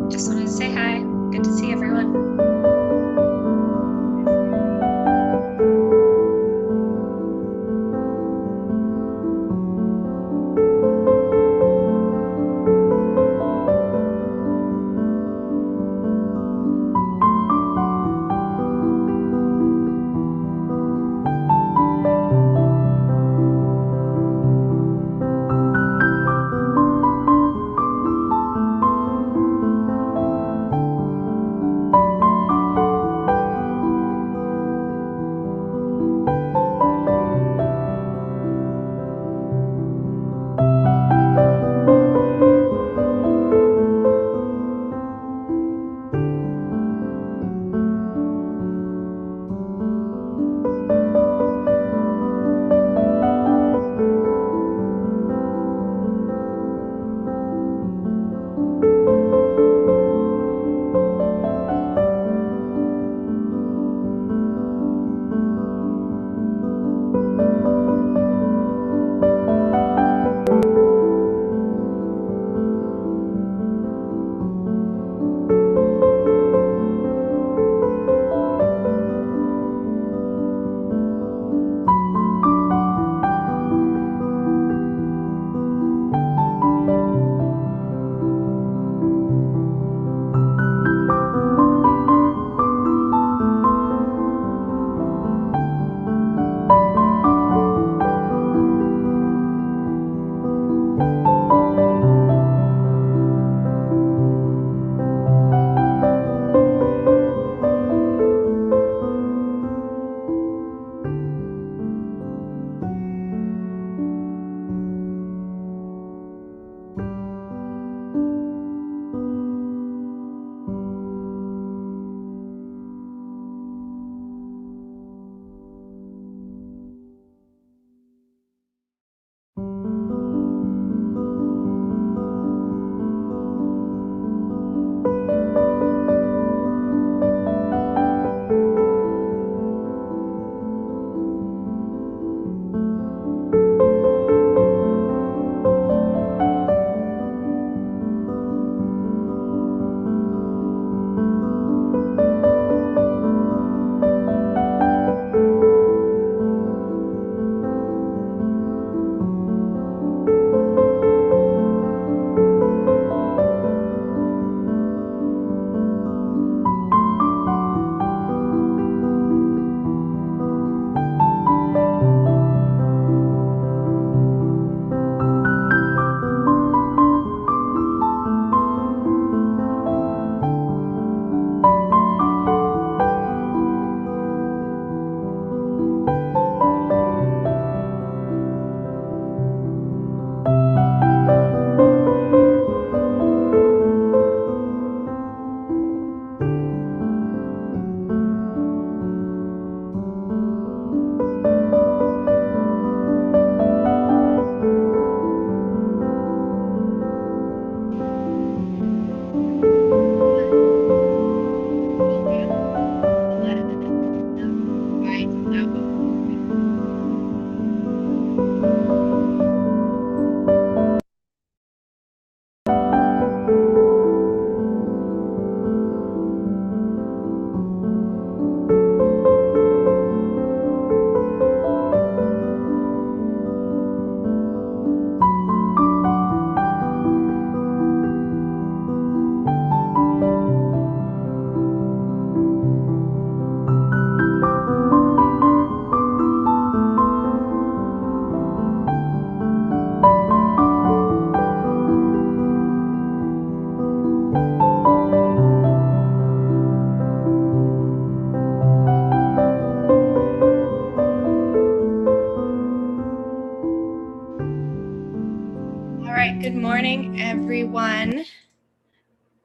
Just wanted to say hi. Good to see everyone. All right, good morning, everyone.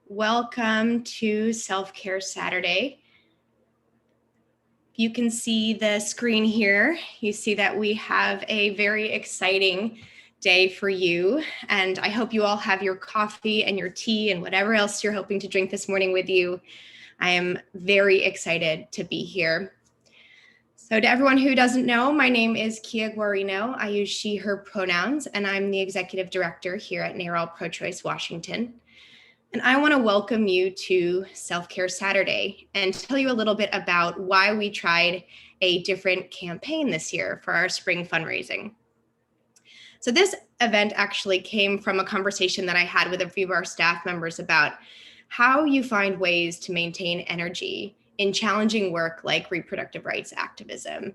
Welcome to Self-Care Saturday. You can see the screen here. You see that we have a very exciting day for you, and I hope you all have your coffee and your tea and whatever else you're hoping to drink this morning with you. I am very excited to be here. So to everyone who doesn't know, my name is Kia Guarino. I use she, her pronouns, and I'm the executive director here at NARAL Pro-Choice Washington. And I want to welcome you to Self-Care Saturday and tell you a little bit about why we tried a different campaign this year for our spring fundraising. So this event actually came from a conversation that I had with a few of our staff members about how you find ways to maintain energy in challenging work like reproductive rights activism,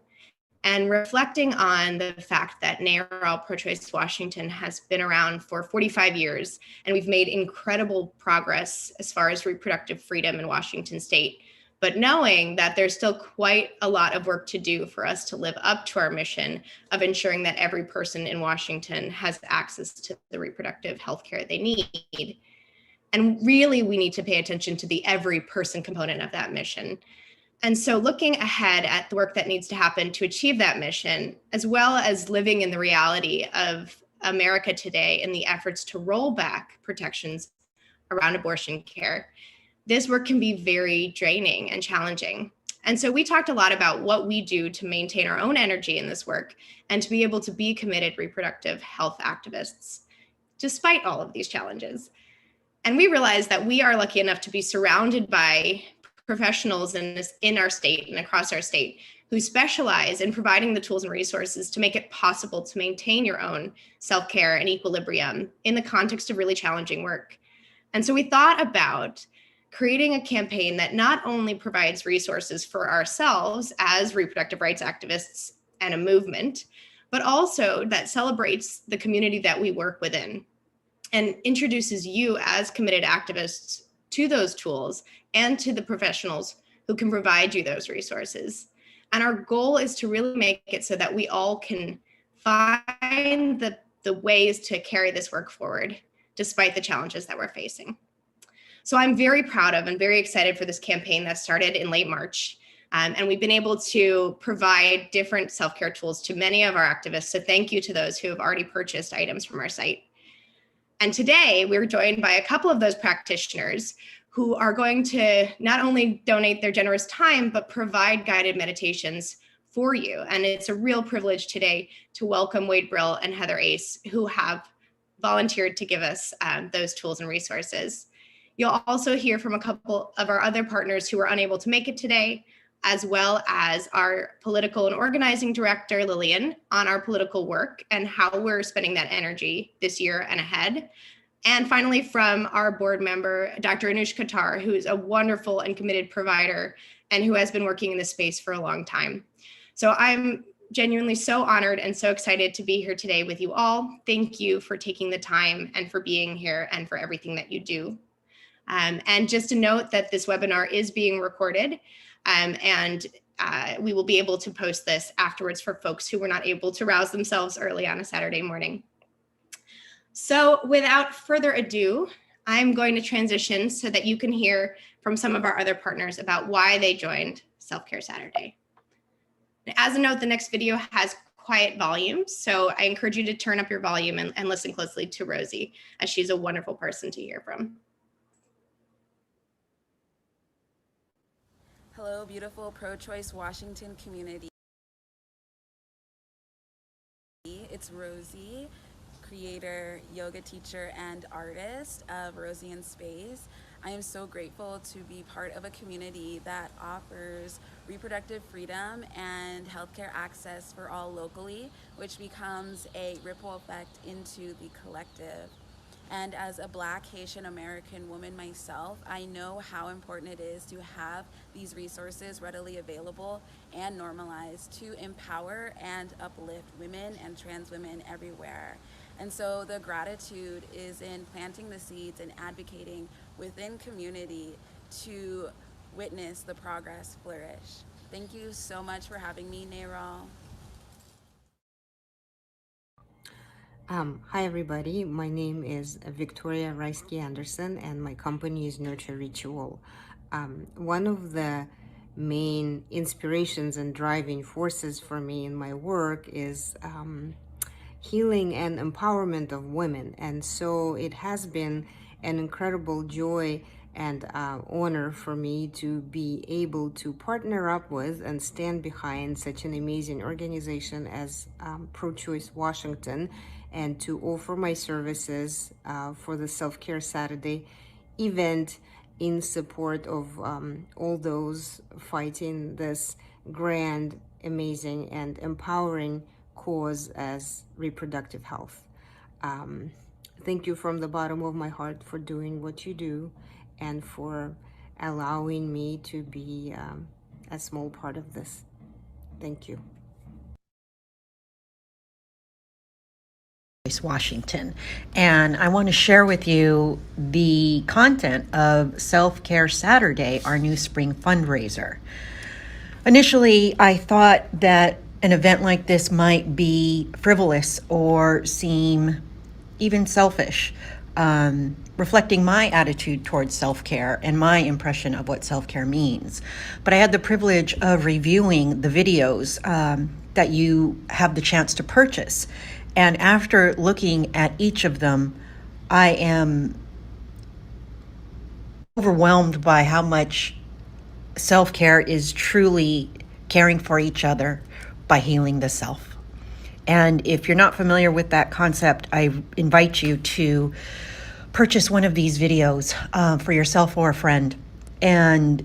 and reflecting on the fact that NARAL Pro-Choice Washington has been around for 45 years, and we've made incredible progress as far as reproductive freedom in Washington state, but knowing that there's still quite a lot of work to do for us to live up to our mission of ensuring that every person in Washington has access to the reproductive health care they need. And really, we need to pay attention to the every person component of that mission. And so looking ahead at the work that needs to happen to achieve that mission, as well as living in the reality of America today and the efforts to roll back protections around abortion care, this work can be very draining and challenging. And so we talked a lot about what we do to maintain our own energy in this work and to be able to be committed reproductive health activists, despite all of these challenges. And we realized that we are lucky enough to be surrounded by professionals in our state and across our state who specialize in providing the tools and resources to make it possible to maintain your own self-care and equilibrium in the context of really challenging work. And so we thought about creating a campaign that not only provides resources for ourselves as reproductive rights activists and a movement, but also that celebrates the community that we work within and introduces you as committed activists to those tools and to the professionals who can provide you those resources. And our goal is to really make it so that we all can find the ways to carry this work forward, despite the challenges that we're facing. So I'm very proud of and very excited for this campaign that started in late March. And we've been able to provide different self-care tools to many of our activists. So thank you to those who have already purchased items from our site. And today we're joined by a couple of those practitioners who are going to not only donate their generous time, but provide guided meditations for you. And it's a real privilege today to welcome Wade Brill and Heather Ace, who have volunteered to give us those tools and resources. You'll also hear from a couple of our other partners who were unable to make it today, as well as our political and organizing director, Lillian, on our political work and how we're spending that energy this year and ahead. And finally, from our board member, Dr. Anuj Khattar, who is a wonderful and committed provider and who has been working in this space for a long time. So I'm genuinely so honored and so excited to be here today with you all. Thank you for taking the time and for being here and for everything that you do. And just to note that this webinar is being recorded, and we will be able to post this afterwards for folks who were not able to rouse themselves early on a Saturday morning. So without further ado, I'm going to transition so that you can hear from some of our other partners about why they joined Self-Care Saturday. As a note, the next video has quiet volume, so I encourage you to turn up your volume and listen closely to Rosie, as she's a wonderful person to hear from. Hello, beautiful pro-choice Washington community. It's Rosie, creator, yoga teacher, and artist of Rosie in Space. I am so grateful to be part of a community that offers reproductive freedom and healthcare access for all locally, which becomes a ripple effect into the collective. And as a Black Haitian American woman myself, I know how important it is to have these resources readily available and normalized to empower and uplift women and trans women everywhere. And so the gratitude is in planting the seeds and advocating within community to witness the progress flourish. Thank you so much for having me, NARAL. Hi everybody, my name is Victoria Reisky-Anderson and my company is Nurture Ritual. One of the main inspirations and driving forces for me in my work is healing and empowerment of women, and so it has been an incredible joy and honor for me to be able to partner up with and stand behind such an amazing organization as Pro-Choice Washington, and to offer my services for the Self-Care Saturday event in support of all those fighting this grand, amazing, and empowering cause as reproductive health. Um, Thank you from the bottom of my heart for doing what you do and for allowing me to be a small part of this. Thank you. Washington. And I want to share with you the content of Self Care Saturday, our new spring fundraiser. Initially, I thought that an event like this might be frivolous or seem even selfish, reflecting my attitude towards self care and my impression of what self care means. But I had the privilege of reviewing the videos that you have the chance to purchase. And after looking at each of them, I am overwhelmed by how much self care is truly caring for each other by healing the self. And if you're not familiar with that concept, I invite you to purchase one of these videos for yourself or a friend and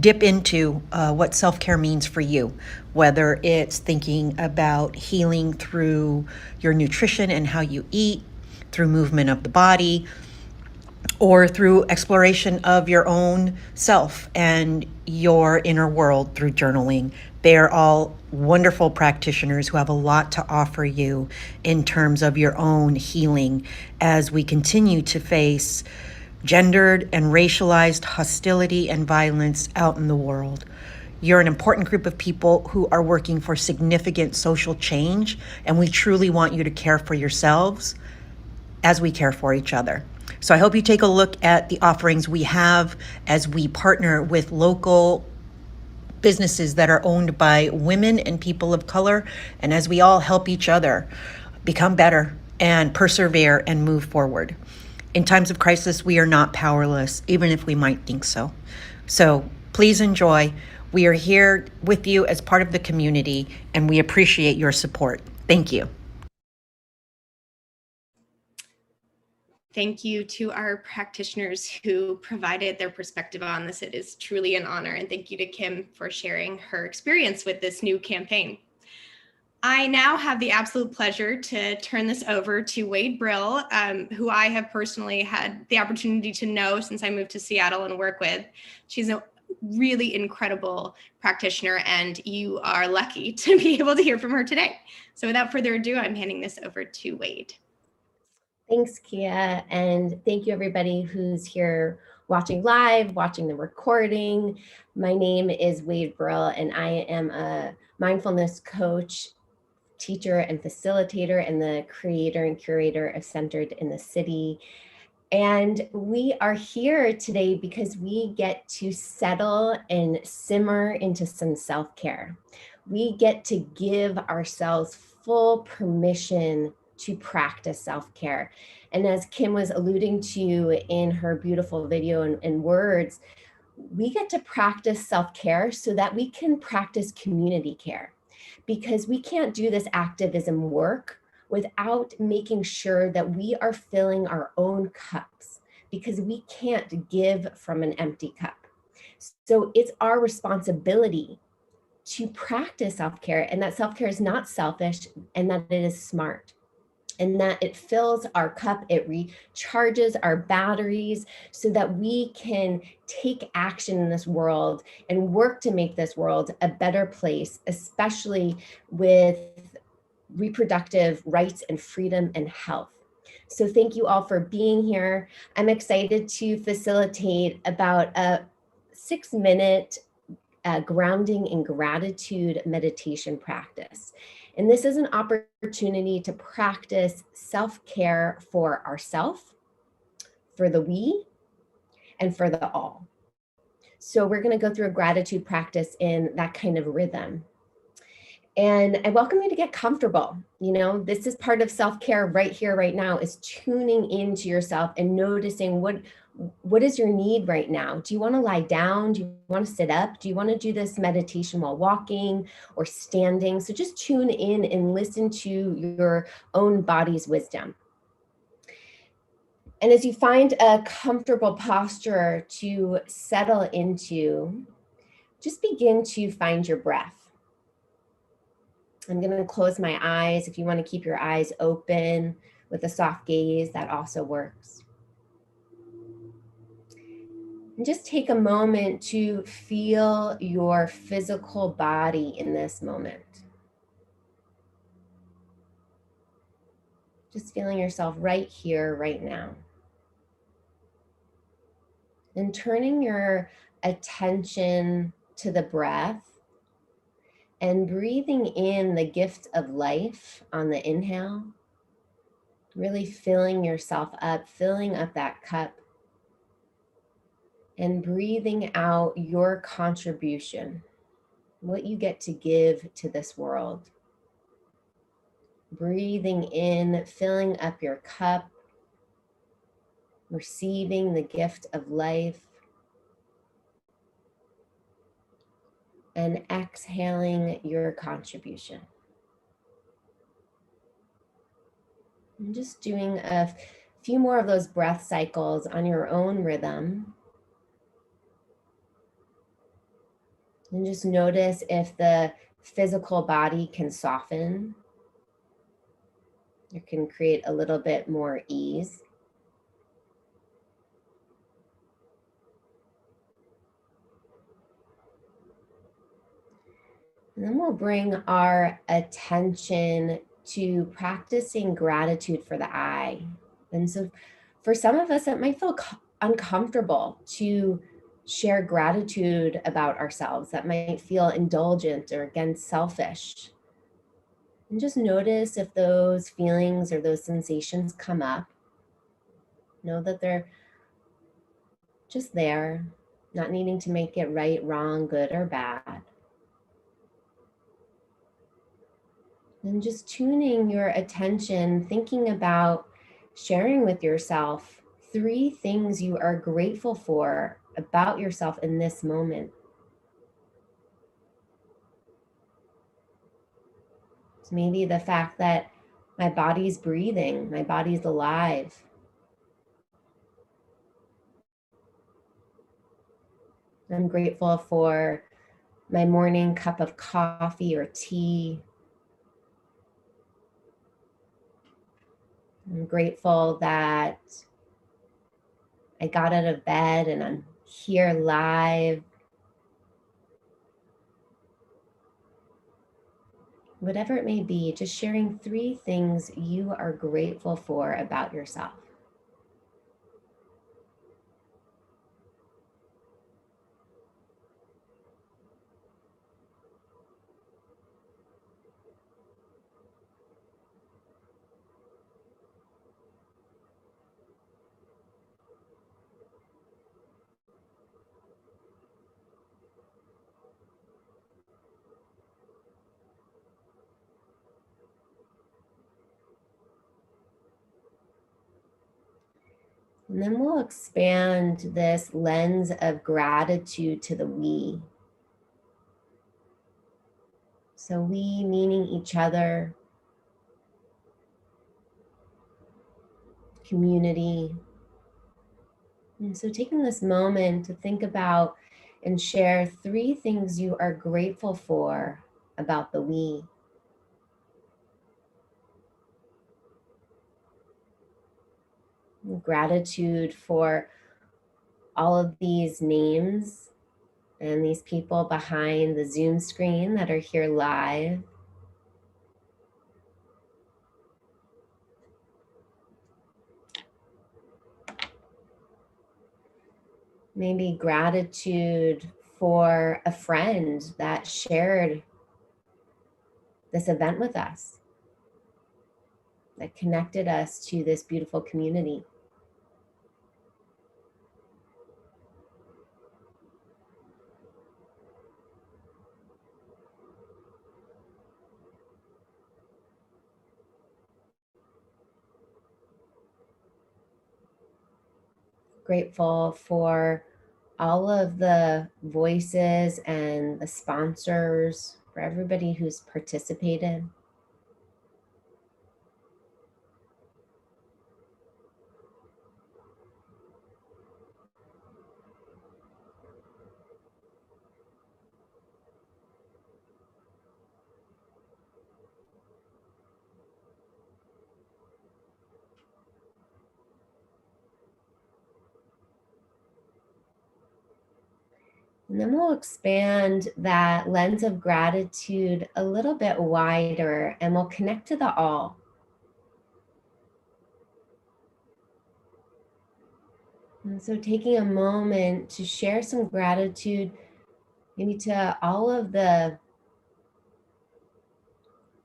dip into what self-care means for you, whether it's thinking about healing through your nutrition and how you eat, through movement of the body, or through exploration of your own self and your inner world through journaling. They're all wonderful practitioners who have a lot to offer you in terms of your own healing as we continue to face gendered and racialized hostility and violence out in the world. You're an important group of people who are working for significant social change, and we truly want you to care for yourselves as we care for each other. So I hope you take a look at the offerings we have as we partner with local businesses that are owned by women and people of color, and as we all help each other become better and persevere and move forward. In times of crisis, we are not powerless, even if we might think so. So please enjoy. We are here with you as part of the community, and we appreciate your support. Thank you. Thank you to our practitioners who provided their perspective on this. It is truly an honor. And thank you to Kim for sharing her experience with this new campaign. I now have the absolute pleasure to turn this over to Wade Brill, who I have personally had the opportunity to know since I moved to Seattle and work with. She's a really incredible practitioner, and you are lucky to be able to hear from her today. So without further ado, I'm handing this over to Wade. Thanks, Kia, and thank you everybody who's here watching live, watching the recording. My name is Wade Brill, and I am a mindfulness coach, teacher, and facilitator, and the creator and curator of Centered in the City. And we are here today because we get to settle and simmer into some self-care. We get to give ourselves full permission to practice self-care. And as Kim was alluding to in her beautiful video and words, we get to practice self-care so that we can practice community care, because we can't do this activism work without making sure that we are filling our own cups, because we can't give from an empty cup. So it's our responsibility to practice self-care, and that self-care is not selfish, and that it is smart, and that it fills our cup, it recharges our batteries so that we can take action in this world and work to make this world a better place, especially with reproductive rights and freedom and health. So thank you all for being here. I'm excited to facilitate about a 6-minute grounding in gratitude meditation practice. And this is an opportunity to practice self-care for ourselves, for the we, and for the all. So we're going to go through a gratitude practice in that kind of rhythm. And I welcome you to get comfortable. You know, this is part of self-care right here, right now, is tuning into yourself and noticing what is your need right now? Do you want to lie down? Do you want to sit up? Do you want to do this meditation while walking or standing? So just tune in and listen to your own body's wisdom. And as you find a comfortable posture to settle into, just begin to find your breath. I'm going to close my eyes. If you want to keep your eyes open with a soft gaze, that also works. And just take a moment to feel your physical body in this moment. Just feeling yourself right here, right now. And turning your attention to the breath and breathing in the gift of life on the inhale. Really filling yourself up, filling up that cup. And breathing out your contribution, what you get to give to this world. Breathing in, filling up your cup, receiving the gift of life, and exhaling your contribution. And just doing a few more of those breath cycles on your own rhythm. And just notice if the physical body can soften. It can create a little bit more ease. And then we'll bring our attention to practicing gratitude for the I. And so for some of us, it might feel uncomfortable to share gratitude about ourselves. That might feel indulgent or, again, selfish. And just notice if those feelings or those sensations come up. Know that they're just there, not needing to make it right, wrong, good, or bad. And just tuning your attention, thinking about sharing with yourself 3 things you are grateful for about yourself in this moment. So maybe the fact that my body's breathing, my body's alive. I'm grateful for my morning cup of coffee or tea. I'm grateful that I got out of bed and I'm here live. Whatever it may be, just sharing 3 things you are grateful for about yourself. And then we'll expand this lens of gratitude to the we. So we meaning each other, community. And so taking this moment to think about and share 3 things you are grateful for about the we. Gratitude for all of these names and these people behind the Zoom screen that are here live. Maybe gratitude for a friend that shared this event with us, that connected us to this beautiful community. Grateful for all of the voices and the sponsors, for everybody who's participated. And then we'll expand that lens of gratitude a little bit wider, and we'll connect to the all. And so taking a moment to share some gratitude, maybe to all of the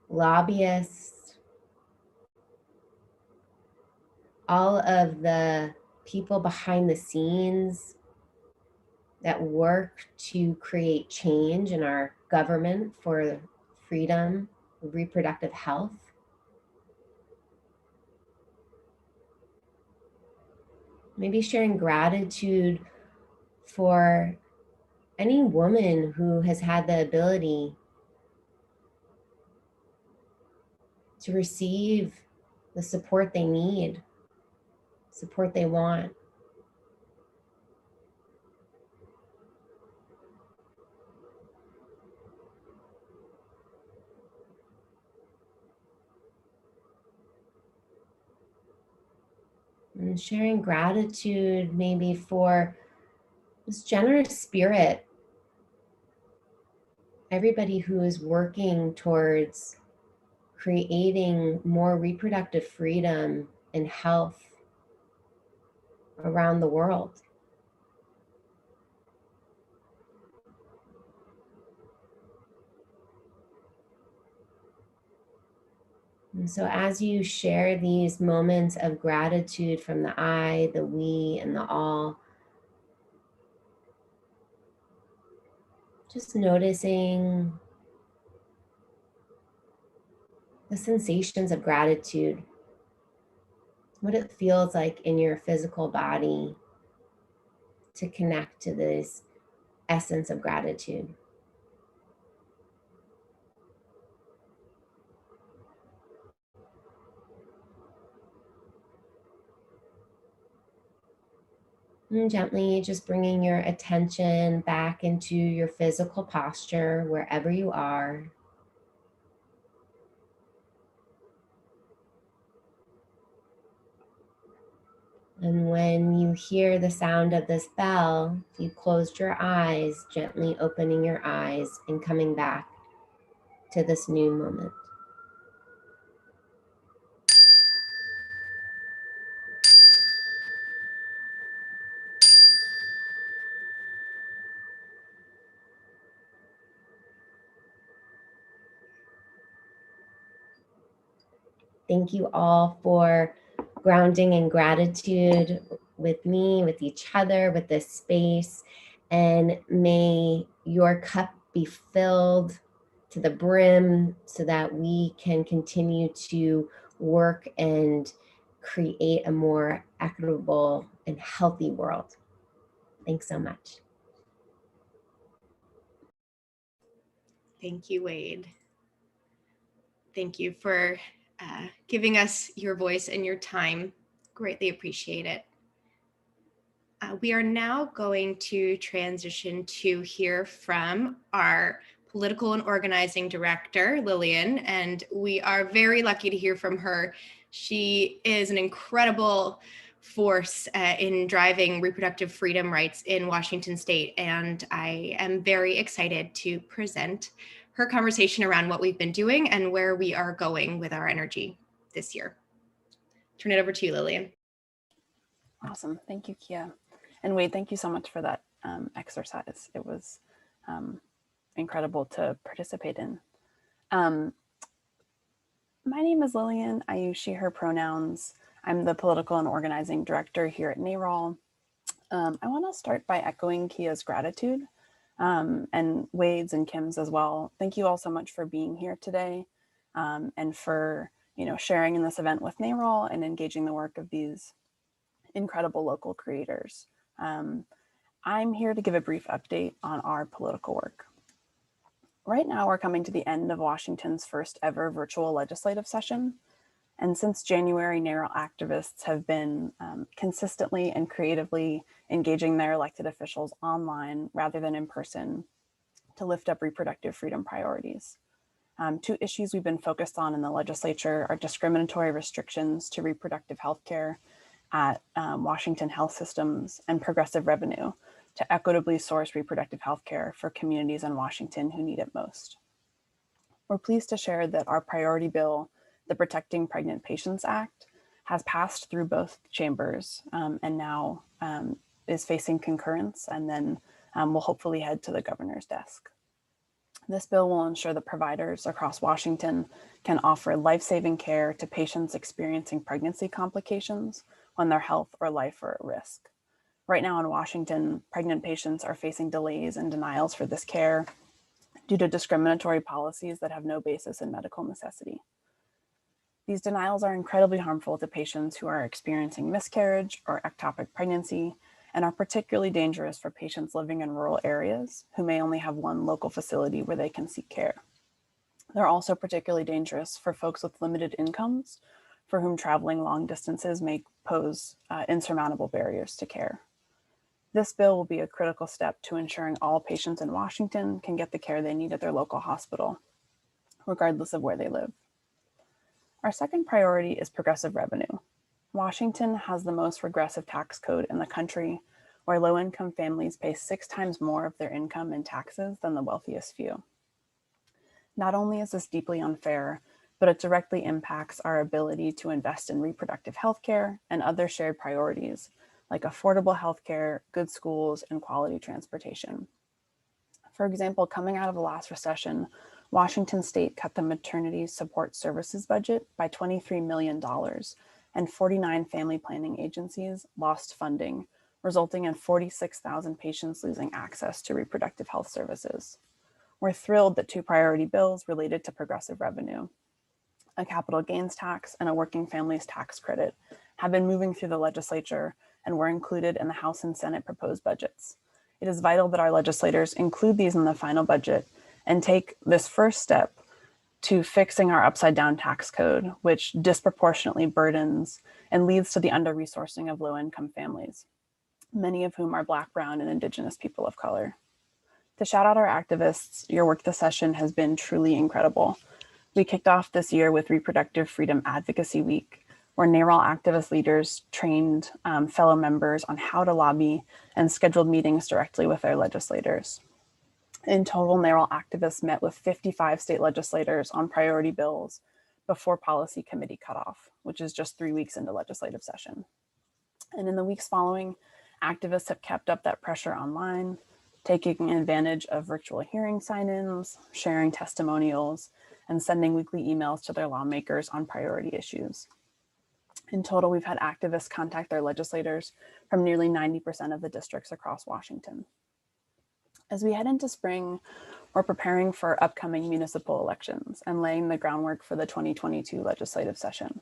lobbyists, all of the people behind the scenes that work to create change in our government for freedom, reproductive health. Maybe sharing gratitude for any woman who has had the ability to receive the support they need, support they want. And sharing gratitude maybe for this generous spirit, everybody who is working towards creating more reproductive freedom and health around the world. And so as you share these moments of gratitude from the I, the we, and the all, just noticing the sensations of gratitude, what it feels like in your physical body to connect to this essence of gratitude. And gently just bringing your attention back into your physical posture wherever you are. And when you hear the sound of this bell, if you closed your eyes, gently opening your eyes and coming back to this new moment. Thank you all for grounding in gratitude with me, with each other, with this space. And may your cup be filled to the brim so that we can continue to work and create a more equitable and healthy world. Thanks so much. Thank you, Wade. Thank you for giving us your voice and your time. Greatly appreciate it. We are now going to transition to hear from our political and organizing director, Lillian, and we are very lucky to hear from her. She is an incredible force in driving reproductive freedom rights in Washington state, and I am very excited to present her conversation around what we've been doing and where we are going with our energy this year. Turn it over to you, Lillian. Awesome. Thank you, Kia. And Wade, thank you so much for that exercise. It was incredible to participate in. My name is Lillian. I use she, her pronouns. I'm the political and organizing director here at NARAL. I want to start by echoing Kia's gratitude and Wade's and Kim's as well. Thank you all so much for being here today and for sharing in this event with NARAL and engaging the work of these incredible local creators. I'm here to give a brief update on our political work. Right now, we're coming to the end of Washington's first ever virtual legislative session. And since January, NARAL activists have been consistently and creatively engaging their elected officials online rather than in person to lift up reproductive freedom priorities. Two issues we've been focused on in the legislature are discriminatory restrictions to reproductive health care at Washington health systems and progressive revenue to equitably source reproductive health care for communities in Washington who need it most. We're pleased to share that our priority bill, the Protecting Pregnant Patients Act, has passed through both chambers and now is facing concurrence, and then will hopefully head to the governor's desk. This bill will ensure that providers across Washington can offer life-saving care to patients experiencing pregnancy complications when their health or life are at risk. Right now in Washington, pregnant patients are facing delays and denials for this care due to discriminatory policies that have no basis in medical necessity. These denials are incredibly harmful to patients who are experiencing miscarriage or ectopic pregnancy, and are particularly dangerous for patients living in rural areas who may only have one local facility where they can seek care. They're also particularly dangerous for folks with limited incomes, for whom traveling long distances may pose insurmountable barriers to care. This bill will be a critical step to ensuring all patients in Washington can get the care they need at their local hospital, regardless of where they live. Our second priority is progressive revenue. Washington has the most regressive tax code in the country, where low-income families pay 6 times more of their income in taxes than the wealthiest few. Not only is this deeply unfair, but it directly impacts our ability to invest in reproductive health care and other shared priorities, like affordable healthcare, good schools, and quality transportation. For example, coming out of the last recession, Washington State cut the maternity support services budget by $23 million, and 49 family planning agencies lost funding, resulting in 46,000 patients losing access to reproductive health services. We're thrilled that 2 priority bills related to progressive revenue, a capital gains tax and a working families tax credit, have been moving through the legislature and were included in the House and Senate proposed budgets. It is vital that our legislators include these in the final budget and take this first step to fixing our upside down tax code, which disproportionately burdens and leads to the under-resourcing of low-income families, many of whom are Black, Brown, and Indigenous people of color. To shout out our activists, your work this session has been truly incredible. We kicked off this year with Reproductive Freedom Advocacy Week, where NARAL activist leaders trained fellow members on how to lobby and scheduled meetings directly with their legislators. In total, NARAL activists met with 55 state legislators on priority bills before policy committee cutoff, which is just 3 weeks into legislative session. And in the weeks following, activists have kept up that pressure online, taking advantage of virtual hearing sign-ins, sharing testimonials, and sending weekly emails to their lawmakers on priority issues. In total, we've had activists contact their legislators from nearly 90% of the districts across Washington. As we head into spring, we're preparing for upcoming municipal elections and laying the groundwork for the 2022 legislative session.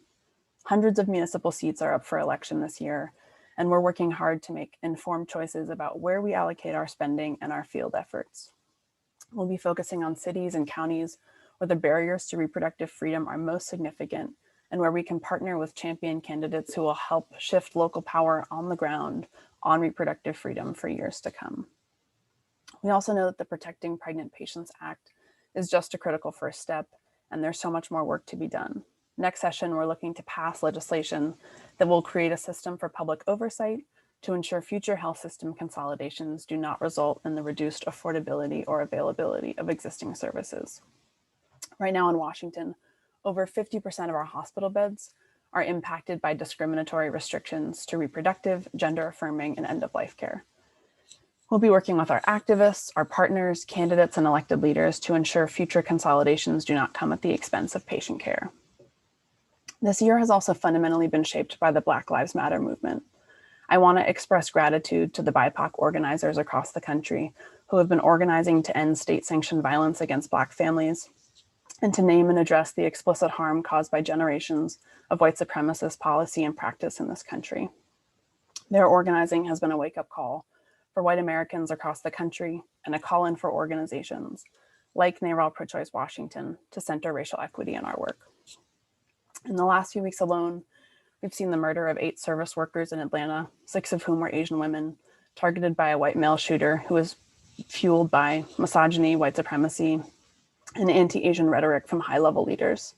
Hundreds of municipal seats are up for election this year, and we're working hard to make informed choices about where we allocate our spending and our field efforts. We'll be focusing on cities and counties where the barriers to reproductive freedom are most significant, and where we can partner with champion candidates who will help shift local power on the ground on reproductive freedom for years to come. We also know that the Protecting Pregnant Patients Act is just a critical first step, and there's so much more work to be done. Next session, we're looking to pass legislation that will create a system for public oversight to ensure future health system consolidations do not result in the reduced affordability or availability of existing services. Right now in Washington, over 50% of our hospital beds are impacted by discriminatory restrictions to reproductive, gender-affirming, and end-of-life care. We'll be working with our activists, our partners, candidates, and elected leaders to ensure future consolidations do not come at the expense of patient care. This year has also fundamentally been shaped by the Black Lives Matter movement. I want to express gratitude to the BIPOC organizers across the country who have been organizing to end state-sanctioned violence against Black families, and to name and address the explicit harm caused by generations of white supremacist policy and practice in this country. Their organizing has been a wake-up call for white Americans across the country, and a call-in for organizations like NARAL Pro-Choice Washington to center racial equity in our work. In the last few weeks alone, we've seen the murder of 8 service workers in Atlanta, 6 of whom were Asian women, targeted by a white male shooter who was fueled by misogyny, white supremacy, and anti-Asian rhetoric from high-level leaders.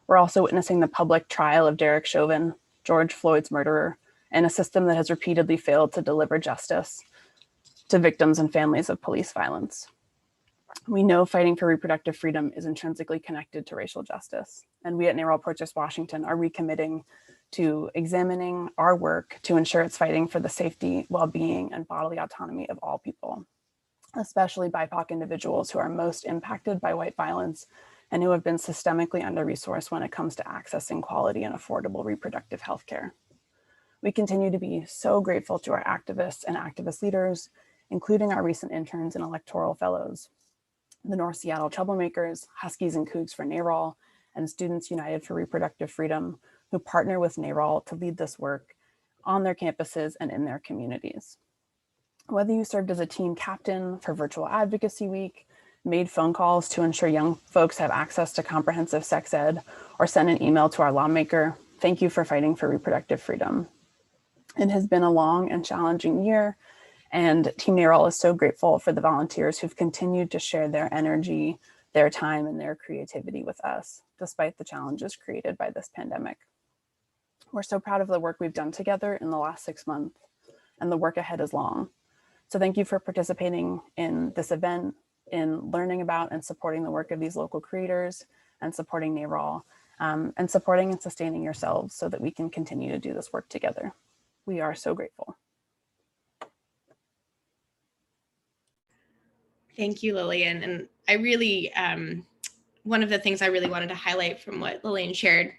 We're also witnessing the public trial of Derek Chauvin, George Floyd's murderer, and a system that has repeatedly failed to deliver justice to victims and families of police violence. We know fighting for reproductive freedom is intrinsically connected to racial justice, and we at NARAL Pro-Choice Washington are recommitting to examining our work to ensure it's fighting for the safety, well-being, and bodily autonomy of all people, especially BIPOC individuals who are most impacted by white violence and who have been systemically under-resourced when it comes to accessing quality and affordable reproductive health care. We continue to be so grateful to our activists and activist leaders, including our recent interns and electoral fellows, the North Seattle Troublemakers, Huskies and Cougs for NARAL, and Students United for Reproductive Freedom, who partner with NARAL to lead this work on their campuses and in their communities. Whether you served as a team captain for Virtual Advocacy Week, made phone calls to ensure young folks have access to comprehensive sex ed, or sent an email to our lawmaker, thank you for fighting for reproductive freedom. It has been a long and challenging year, and Team NARAL is so grateful for the volunteers who've continued to share their energy, their time, and their creativity with us, despite the challenges created by this pandemic. We're so proud of the work we've done together in the last 6 months, and the work ahead is long. So thank you for participating in this event, in learning about and supporting the work of these local creators, and supporting NARAL, and supporting and sustaining yourselves so that we can continue to do this work together. We are so grateful. Thank you, Lillian. And I really, one of the things I really wanted to highlight from what Lillian shared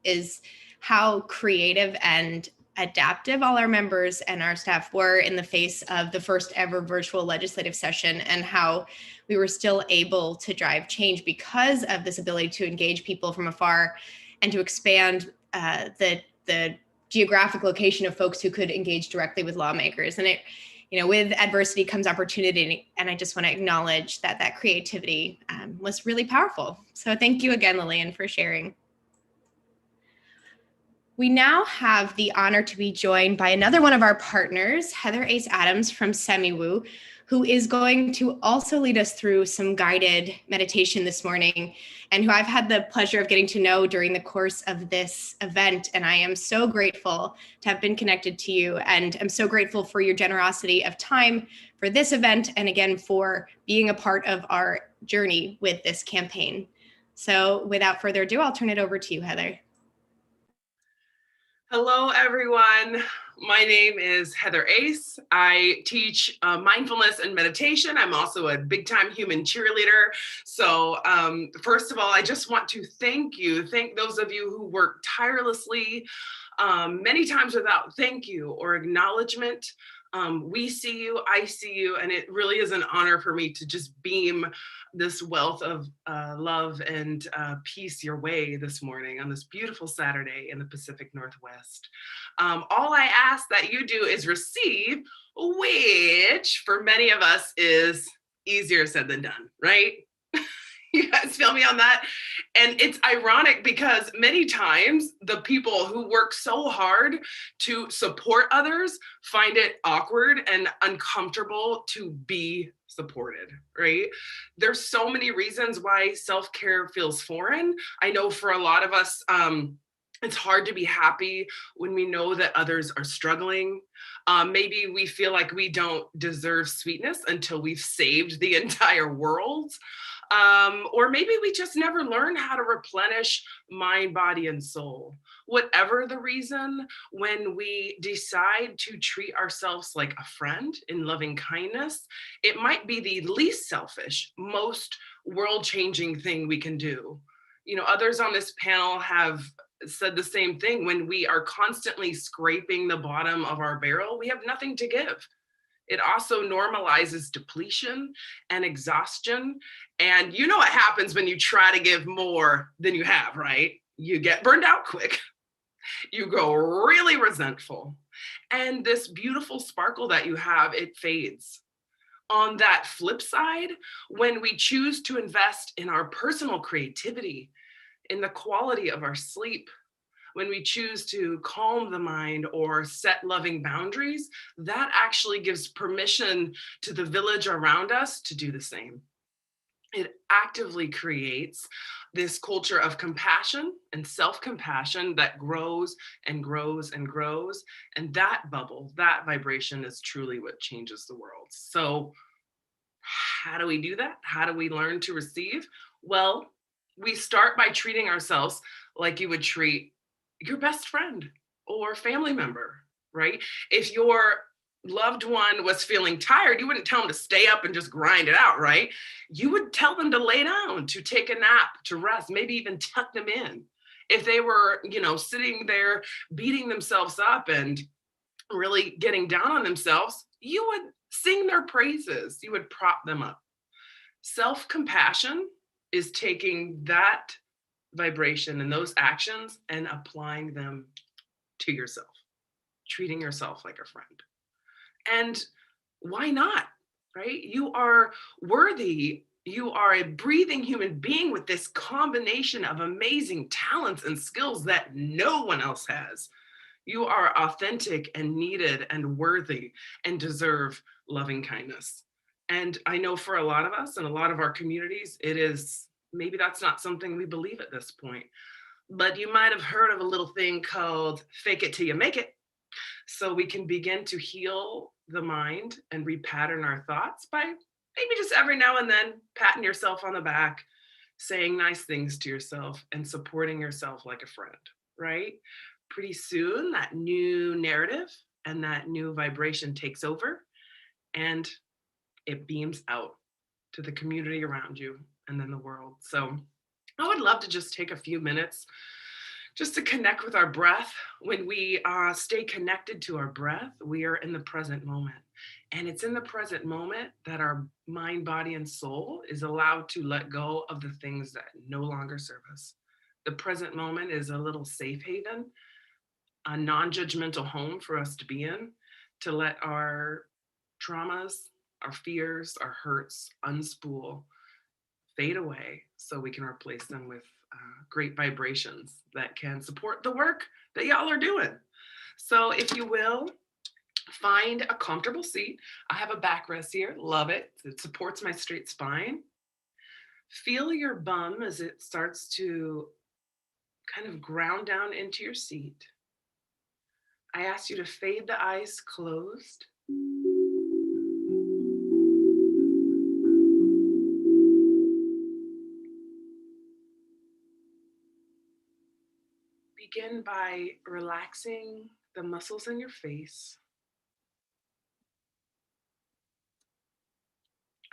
is how creative and adaptive all our members and our staff were in the face of the first ever virtual legislative session, and how we were still able to drive change because of this ability to engage people from afar and to expand the geographic location of folks who could engage directly with lawmakers. And it, you know, with adversity comes opportunity, and I just want to acknowledge that that creativity was really powerful. So thank you again, Lillian, for sharing. We now have the honor to be joined by another one of our partners, Heather Ace Adams from SemiWoo, who is going to also lead us through some guided meditation this morning, and who I've had the pleasure of getting to know during the course of this event. And I am so grateful to have been connected to you, and I'm so grateful for your generosity of time for this event, and again, for being a part of our journey with this campaign. So without further ado, I'll turn it over to you, Heather. Hello, everyone. My name is Heather Ace. I teach mindfulness and meditation. I'm also a big-time human cheerleader. So first of all, I just want to thank those of you who work tirelessly, many times without thank you or acknowledgement. We see you, I see you, and it really is an honor for me to just beam this wealth of love and peace your way this morning on this beautiful Saturday in the Pacific Northwest. All I ask that you do is receive, which for many of us is easier said than done, right? You guys feel me on that? And it's ironic because many times the people who work so hard to support others find it awkward and uncomfortable to be supported, right? There's so many reasons why self-care feels foreign. I know for a lot of us, it's hard to be happy when we know that others are struggling. Maybe we feel like we don't deserve sweetness until we've saved the entire world. Or maybe we just never learn how to replenish mind, body, and soul. Whatever the reason, when we decide to treat ourselves like a friend in loving kindness, it might be the least selfish, most world-changing thing we can do. You know, others on this panel have said the same thing. When we are constantly scraping the bottom of our barrel, we have nothing to give. It also normalizes depletion and exhaustion. And you know what happens when you try to give more than you have, right? You get burned out quick. You grow really resentful. And this beautiful sparkle that you have, it fades. On that flip side, when we choose to invest in our personal creativity, in the quality of our sleep, when we choose to calm the mind or set loving boundaries, that actually gives permission to the village around us to do the same. it actively creates this culture of compassion and self-compassion that grows and grows and grows. And that bubble, that vibration is truly what changes the world. So how do we do that? How do we learn to receive? Well, we start by treating ourselves like you would treat your best friend or family member, right? If your loved one was feeling tired, you wouldn't tell them to stay up and just grind it out, right? You would tell them to lay down, to take a nap, to rest, maybe even tuck them in. If they were, sitting there beating themselves up and really getting down on themselves, you would sing their praises, you would prop them up. Self-compassion is taking that vibration and those actions and applying them to yourself, treating yourself like a friend. And why not, right? You are worthy. You are a breathing human being with this combination of amazing talents and skills that no one else has. You are authentic and needed and worthy and deserve loving kindness. And I know for a lot of us and a lot of our communities, it is, maybe that's not something we believe at this point, but you might have heard of a little thing called fake it till you make it. So we can begin to heal the mind and repattern our thoughts by maybe just every now and then patting yourself on the back, saying nice things to yourself and supporting yourself like a friend, right? Pretty soon that new narrative and that new vibration takes over and it beams out to the community around you and then the world. So I would love to just take a few minutes just to connect with our breath. When we stay connected to our breath, we are in the present moment. And it's in the present moment that our mind, body, and soul is allowed to let go of the things that no longer serve us. The present moment is a little safe haven, a non-judgmental home for us to be in, to let our traumas, our fears, our hurts unspool, fade away, so we can replace them with great vibrations that can support the work that y'all are doing. So if you will, find a comfortable seat. I have a backrest here, love it. It supports my straight spine. Feel your bum as it starts to kind of ground down into your seat. I ask you to fade the eyes closed. Begin by relaxing the muscles in your face,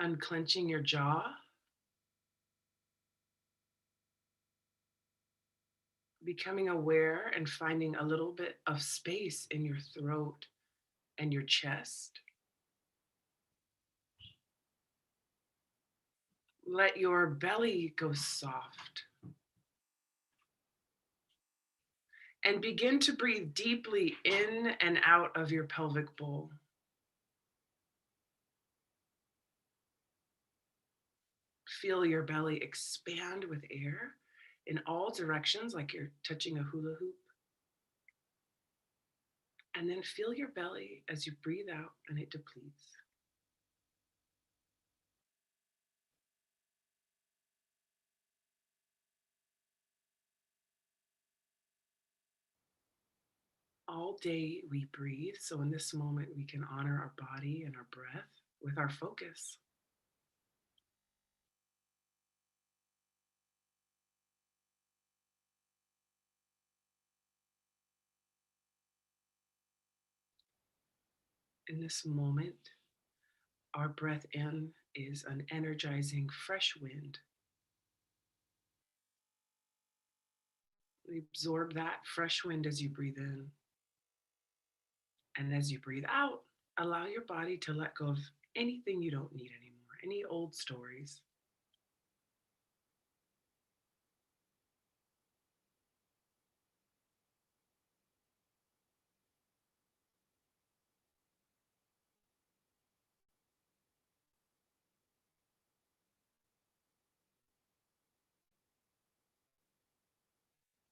unclenching your jaw, becoming aware and finding a little bit of space in your throat and your chest. Let your belly go soft. And begin to breathe deeply in and out of your pelvic bowl. Feel your belly expand with air in all directions, like you're touching a hula hoop. And then feel your belly as you breathe out and it depletes. All day we breathe, so in this moment we can honor our body and our breath with our focus. In this moment, our breath in is an energizing fresh wind. We absorb that fresh wind as you breathe in. And as you breathe out, allow your body to let go of anything you don't need anymore, any old stories.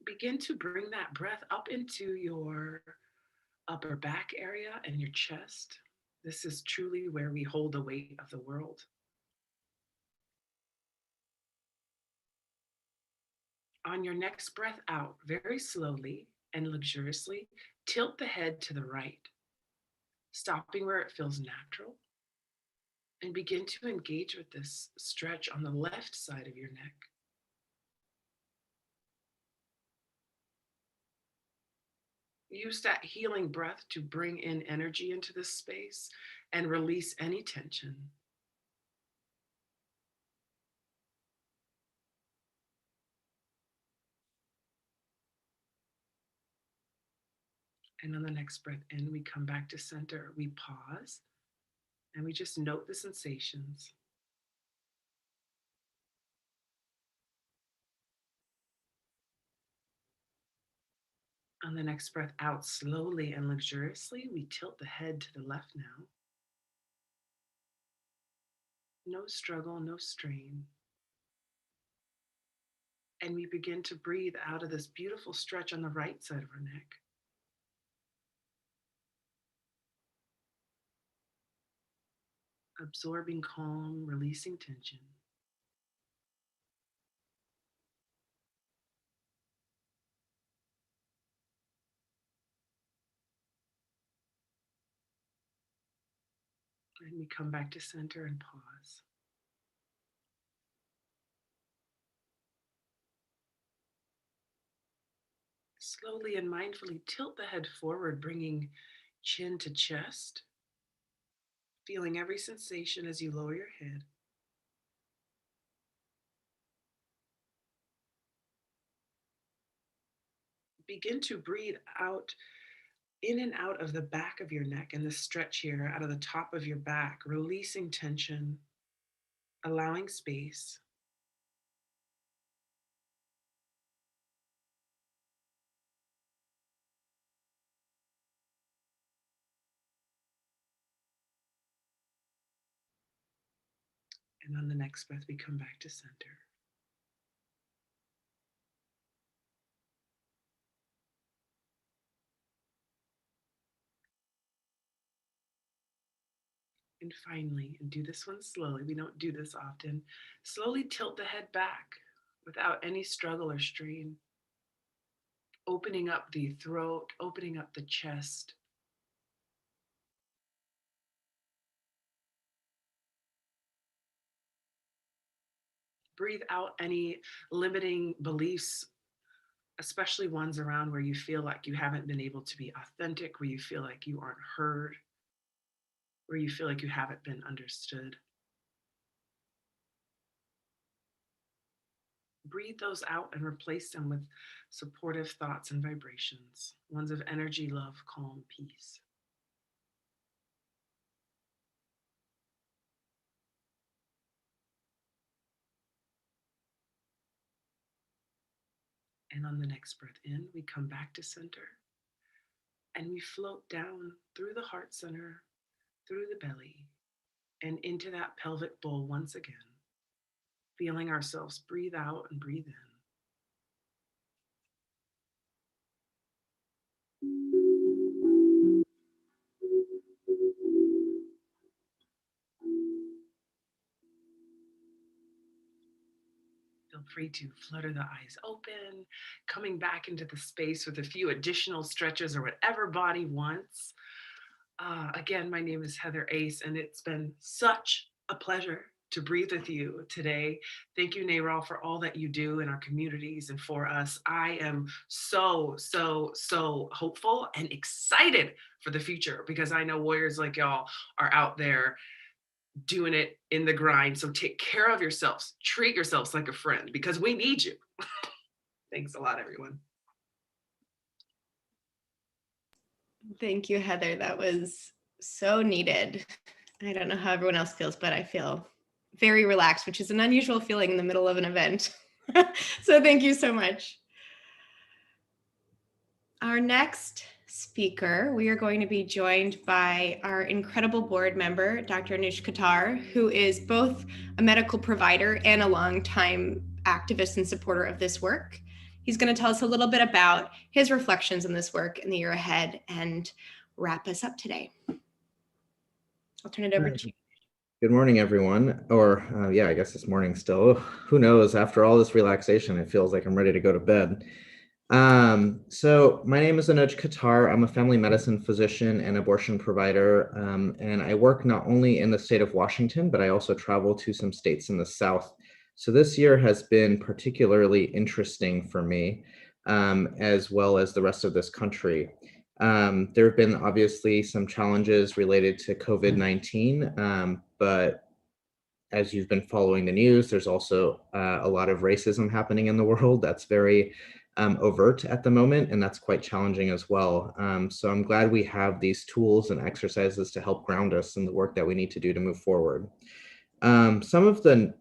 Begin to bring that breath up into your upper back area and your chest. This is truly where we hold the weight of the world. On your next breath out, very slowly and luxuriously, tilt the head to the right, stopping where it feels natural, and begin to engage with this stretch on the left side of your neck. Use that healing breath to bring in energy into this space and release any tension. And on the next breath in, we come back to center. We pause and we just note the sensations. On the next breath out, slowly and luxuriously, we tilt the head to the left now. No struggle, no strain. And we begin to breathe out of this beautiful stretch on the right side of our neck. Absorbing calm, releasing tension. And we come back to center and pause. Slowly and mindfully tilt the head forward, bringing chin to chest, feeling every sensation as you lower your head. Begin to breathe out, in and out of the back of your neck and the stretch here, out of the top of your back, releasing tension, allowing space. And on the next breath, we come back to center. And finally, and do this one slowly, we don't do this often, slowly tilt the head back without any struggle or strain, opening up the throat, opening up the chest. Breathe out any limiting beliefs, especially ones around where you feel like you haven't been able to be authentic, where you feel like you aren't heard, where you feel like you haven't been understood. Breathe those out and replace them with supportive thoughts and vibrations, ones of energy, love, calm, peace. And on the next breath in, we come back to center and we float down through the heart center, through the belly, and into that pelvic bowl once again, feeling ourselves breathe out and breathe in. Feel free to flutter the eyes open, coming back into the space with a few additional stretches or whatever body wants. Again, my name is Heather Ace, and it's been such a pleasure to breathe with you today. Thank you, NARAL, for all that you do in our communities and for us. I am so hopeful and excited for the future because I know warriors like y'all are out there doing it in the grind. So take care of yourselves, treat yourselves like a friend because we need you. Thanks a lot, everyone. Thank you, Heather. That was so needed. I don't know how everyone else feels, but I feel very relaxed, which is an unusual feeling in the middle of an event. So thank you so much. Our next speaker, we are going to be joined by our incredible board member, Dr. Anuj Khattar, who is both a medical provider and a longtime activist and supporter of this work. He's going to tell us a little bit about his reflections on this work in the year ahead and wrap us up today. I'll turn it over to you. Good morning, everyone. Or, yeah, I guess it's morning still. Who knows? After all this relaxation, it feels like I'm ready to go to bed. So my name is Anuj Khattar. I'm a family medicine physician and abortion provider, and I work not only in the state of Washington, but I also travel to some states in the South. So this year has been particularly interesting for me, as well as the rest of this country. There have been obviously some challenges related to COVID-19, but as you've been following the news, there's also a lot of racism happening in the world that's very overt at the moment, and that's quite challenging as well. So I'm glad we have these tools and exercises to help ground us in the work that we need to do to move forward. Some of the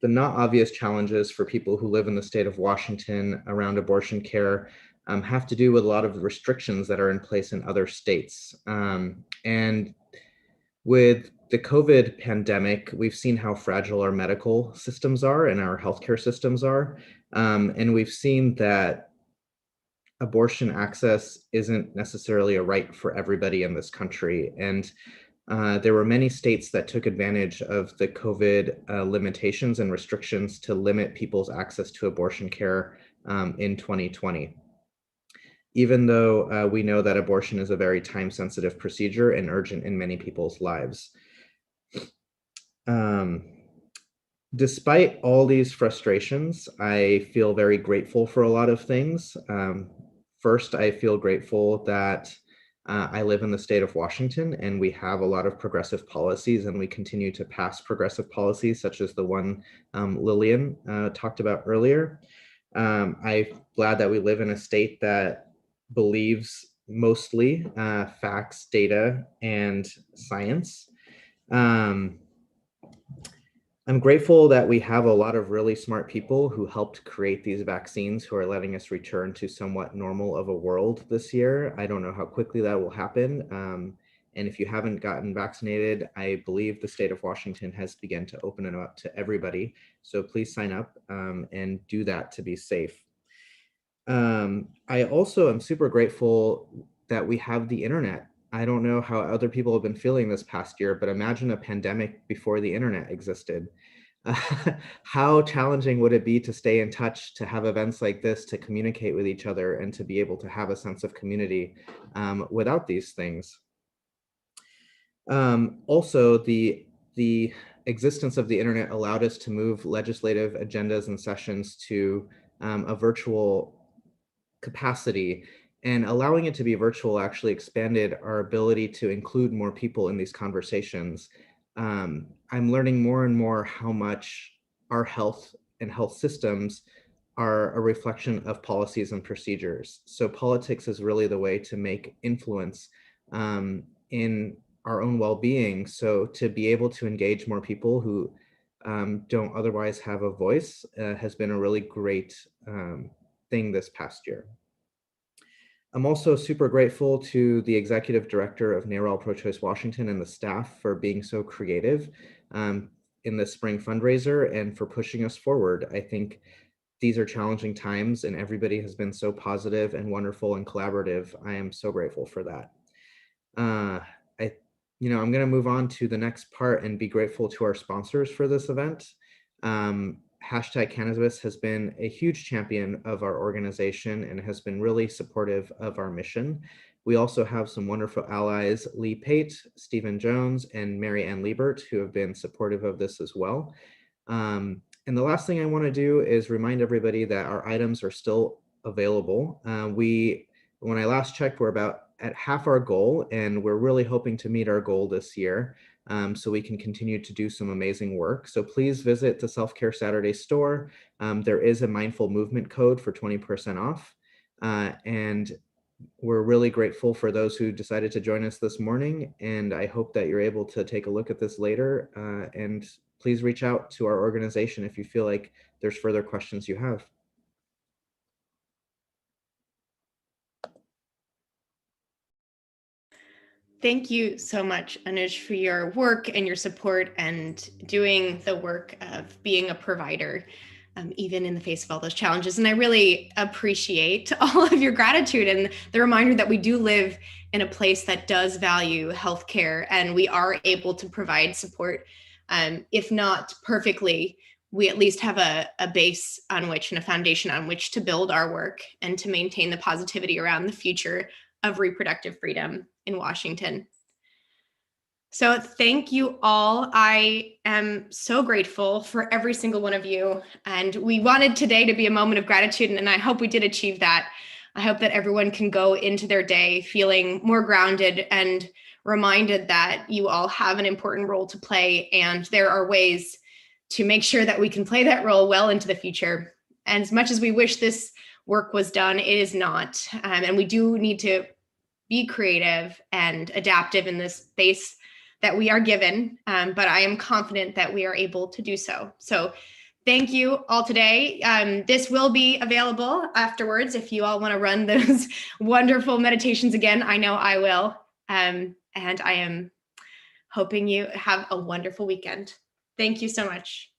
not obvious challenges for people who live in the state of Washington around abortion care have to do with a lot of the restrictions that are in place in other states. And with the COVID pandemic, we've seen how fragile our medical systems are and our healthcare systems are. And we've seen that abortion access isn't necessarily a right for everybody in this country. And there were many states that took advantage of the COVID limitations and restrictions to limit people's access to abortion care in 2020. Even though we know that abortion is a very time-sensitive procedure and urgent in many people's lives. Despite all these frustrations, I feel very grateful for a lot of things. First, I feel grateful that I live in the state of Washington and we have a lot of progressive policies, and we continue to pass progressive policies such as the one Lillian talked about earlier. I'm glad that we live in a state that believes mostly facts, data, and science. I'm grateful that we have a lot of really smart people who helped create these vaccines who are letting us return to somewhat normal of a world this year. I don't know how quickly that will happen. And if you haven't gotten vaccinated, I believe the state of Washington has begun to open it up to everybody. So please sign up and do that to be safe. I also am super grateful that we have the internet. I don't know how other people have been feeling this past year, but imagine a pandemic before the internet existed. How challenging would it be to stay in touch, to have events like this, to communicate with each other, and to be able to have a sense of community without these things? Also, the existence of the internet allowed us to move legislative agendas and sessions to a virtual capacity, and allowing it to be virtual actually expanded our ability to include more people in these conversations. I'm learning more and more how much our health and health systems are a reflection of policies and procedures. So politics is really the way to make influence in our own well-being. So to be able to engage more people who don't otherwise have a voice has been a really great thing this past year. I'm also super grateful to the executive director of NARAL Pro-Choice Washington and the staff for being so creative in the spring fundraiser and for pushing us forward. I think these are challenging times and everybody has been so positive and wonderful and collaborative. I am so grateful for that. I'm going to move on to the next part and be grateful to our sponsors for this event. Hashtag Cannabis has been a huge champion of our organization and has been really supportive of our mission. We also have some wonderful allies, Lee Pate, Stephen Jones, and Mary Ann Liebert, who have been supportive of this as well. And the last thing I want to do is remind everybody that our items are still available. When I last checked, we're about at half our goal, and we're really hoping to meet our goal this year. So we can continue to do some amazing work. So please visit the Self-Care Saturday store. There is a mindful movement code for 20% off. And we're really grateful for those who decided to join us this morning. And I hope that you're able to take a look at this later. And please reach out to our organization if you feel like there's further questions you have. Thank you so much, Anuj, for your work and your support and doing the work of being a provider, even in the face of all those challenges. And I really appreciate all of your gratitude and the reminder that we do live in a place that does value healthcare and we are able to provide support If not perfectly, we at least have a base on which and a foundation on which to build our work and to maintain the positivity around the future of reproductive freedom in Washington. So thank you all. I am so grateful for every single one of you. And we wanted today to be a moment of gratitude, and I hope we did achieve that. I hope that everyone can go into their day feeling more grounded and reminded that you all have an important role to play, and there are ways to make sure that we can play that role well into the future. And as much as we wish this work was done, it is not. And we do need to be creative and adaptive in this space that we are given, but I am confident that we are able to do so. So thank you all today. This will be available afterwards if you all want to run those wonderful meditations again. I know I will. And I am hoping you have a wonderful weekend. Thank you so much.